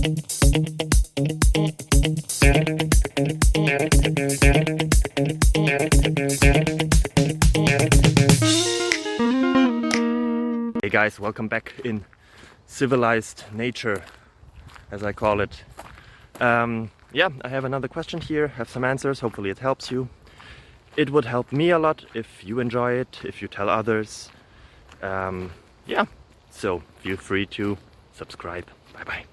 Hey guys, welcome back in civilized nature, as I call it. Yeah, I have another question here, have some answers, hopefully it helps you. It would help me a lot if you enjoy it, if you tell others. Yeah, so feel free to subscribe. Bye bye.